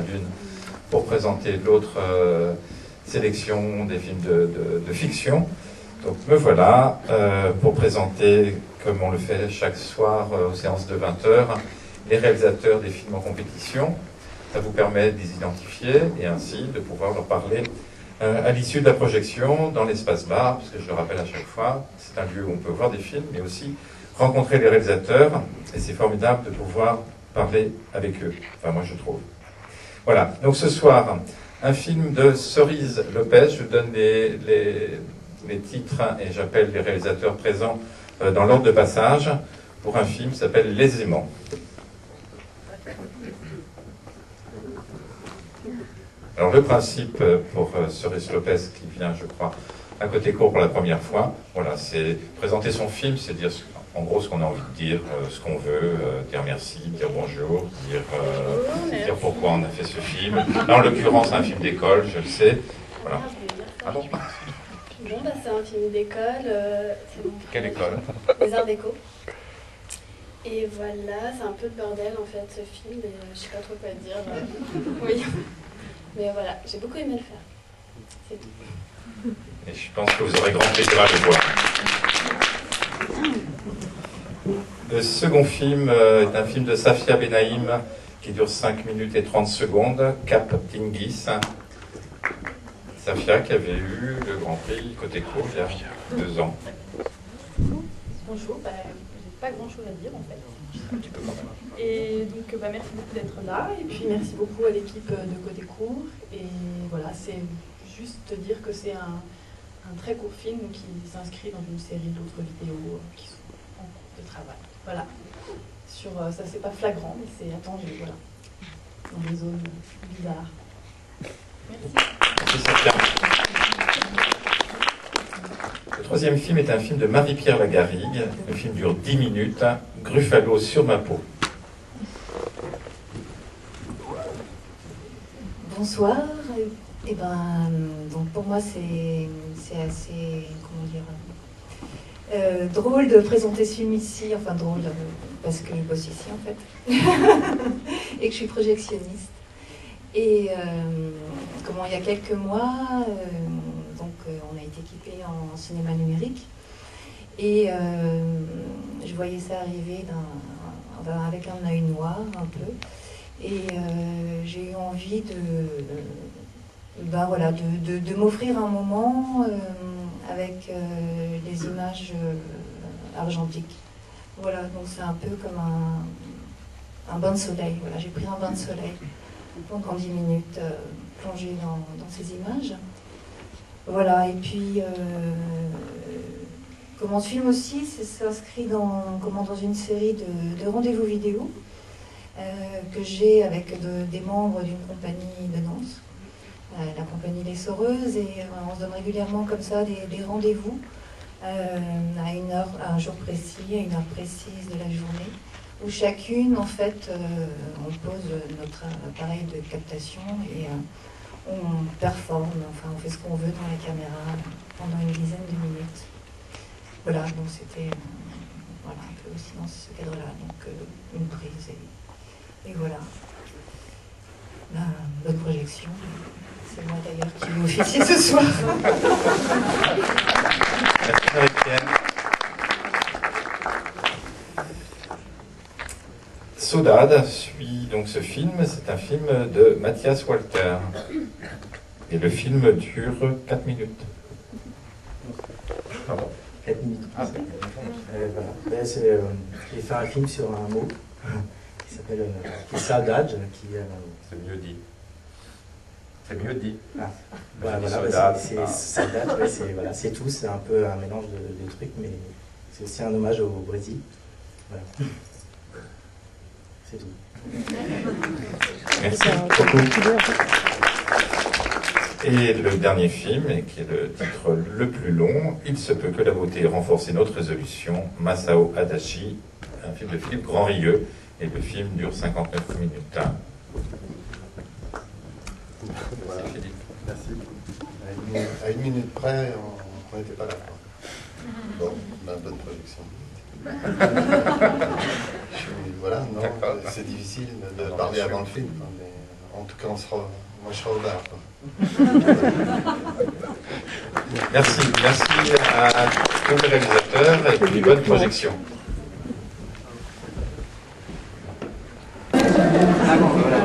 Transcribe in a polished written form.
l'une pour présenter l'autre sélection des films de fiction. Donc me voilà pour présenter, comme on le fait chaque soir aux séances de 20h, les réalisateurs des films en compétition. Ça vous permet de les identifier et ainsi de pouvoir leur parler à l'issue de la projection dans l'espace bar, parce que je le rappelle à chaque fois, c'est un lieu où on peut voir des films, mais aussi rencontrer les réalisateurs, et c'est formidable de pouvoir parler avec eux. Enfin, moi, je trouve. Voilà. Donc, ce soir, un film de Cerise Lopez. Je vous donne les titres et j'appelle les réalisateurs présents dans l'ordre de passage pour un film qui s'appelle Les Aimants. Alors, le principe pour Cerise Lopez, qui vient, je crois, à Côté Court pour la première fois, voilà, c'est présenter son film, c'est dire en gros ce qu'on a envie de dire, ce qu'on veut, dire merci, dire bonjour, dire pourquoi on a fait ce film. Là, en l'occurrence, c'est un film d'école, je le sais. Voilà. Ah bon ? Bon, bah, c'est un film d'école. Quelle école ? Les Arts Déco. Et voilà, c'est un peu de bordel en fait ce film, et je sais pas trop quoi dire. Oui. Mais voilà, j'ai beaucoup aimé le faire. C'est tout. Et je pense que vous aurez grand plaisir à le voir. Le second film est un film de Safia Benaïm qui dure 5 minutes et 30 secondes, Cap Tingis. Safia qui avait eu le Grand Prix Côté Court il y a 2 ans. Bonjour, j'ai pas grand chose à dire en fait. Et donc merci beaucoup d'être là et puis merci beaucoup à l'équipe de Côté Court. Et voilà, c'est juste te dire que c'est un très court film qui s'inscrit dans une série d'autres vidéos qui sont en cours de travail. Voilà. Ça c'est pas flagrant, mais c'est attendu, voilà. Dans des zones bizarres. Merci. Merci Safia. Le troisième film est un film de Marie-Pierre Lagarrigue. Le film dure 10 minutes. Gruffalo sur ma peau. Bonsoir. Et donc pour moi c'est assez drôle de présenter ce film ici, enfin drôle parce que je bosse ici en fait et que je suis projectionniste. Et il y a quelques mois, on a été équipé en cinéma numérique et je voyais ça arriver avec un œil noir un peu et j'ai eu envie de m'offrir un moment avec des images argentiques. Voilà, donc c'est un peu comme un bain de soleil. Voilà, j'ai pris un bain de soleil pendant 10 minutes, plongé dans ces images. Voilà, et puis comment ce film aussi s'inscrit dans une série de rendez-vous vidéo que j'ai avec des membres d'une compagnie de danse, la compagnie Les Soreuses, et on se donne régulièrement comme ça des rendez-vous à une heure, à un jour précis, à une heure précise de la journée, où chacune, en fait, on pose notre appareil de captation et on performe, enfin on fait ce qu'on veut dans la caméra pendant une dizaine de minutes. Voilà, donc c'était un peu aussi dans ce cadre-là, donc une prise et voilà. Bonne projection. C'est moi d'ailleurs qui vais officier ce soir. Merci Marie-Pierre. Saudade suit donc ce film. C'est un film de Matthias Walter. Et le film dure 4 minutes. Pardon. 4 minutes. Ah, voilà. J'ai fait un film sur un mot qui s'appelle saudade, qui c'est mieux dit. C'est mieux dit. Ah. Voilà, c'est saudade, ouais, c'est tout, c'est un peu un mélange de trucs, mais c'est aussi un hommage au Brésil. Voilà. C'est tout. Merci beaucoup. Et le dernier film, qui est le titre le plus long, Il se peut que la beauté renforce notre résolution, Masao Adachi, un film de Philippe Grandrieux, et le film dure 59 minutes. Voilà. Merci. À une minute près, on n'était pas là. Bon, bonne projection. Voilà, non, c'est difficile de parler avant le film. en tout cas, moi je serai au bar. Quoi. Merci à tous les réalisateurs et puis bonne projection. Ah bon, voilà.